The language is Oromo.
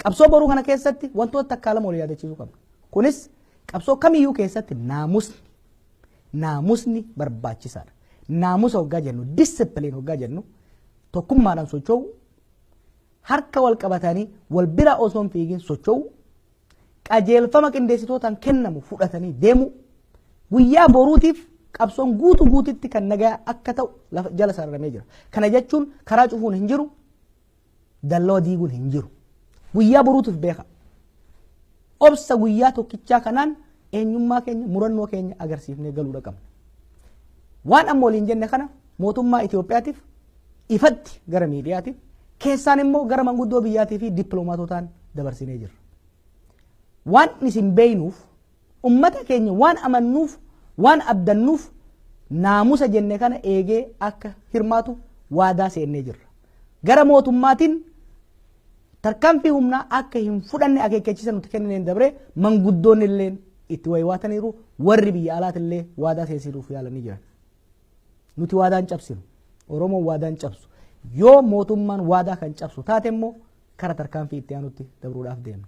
qabsoo boruu kana keessatti wantoota takkaa lama wal yaadachiisuu qabna. Kunis qabsoo kamiyyuu keessatti naamusni barbaachisaadha. Naamusa hoggaa jennu discipline hoggaa jennu tokkummaadhaan socho'u harka wal qabatanii wal bira osoo hin fiigin socho'u qajeelfama qindeessitootaan kennamu fudhatanii deemu guyyaa boruutiif qabsoon guututti kan nagaa akka ta'u jala sararamee jira. Kana jechuun karaa cufuun hin jiru, dalloo diiguun hin jiru. Guyyaa boruutiif beeka. Obsa guyyaa tokkichaa kanaan eenyummaa keenya murannoo keenya agarsiifnee galuudha qabna. Waan amma waliin jenne kana mootummaa Itoophiyaatiif ifatti gara miidiyaatiif keessaan immoo gara manguddoo biyyaatii fi dippiloomaatotaan dabarsinee jirra. Waan isin beeynuuf ummata keenya waan amannuuf waan abdannuuf naamusa jenne kana eegee akka hirmaatu waadaa seennee jirra. Gara mootummaatiin tarkaanfii humnaa akka hin fudhanne akeekkachiisa nuti kenneen dabre manguddoonni illee itti waywaataniiru warri biyya alaati illee waadaa seensisuuf yaalanii jiran. Nuti waadaan cabsinu. Oromoon waadaan cabsu. Yoo mootummaan waadaa kan cabsu taate immoo kara tarkaanfii itti aanutti dabruudhaaf deemna.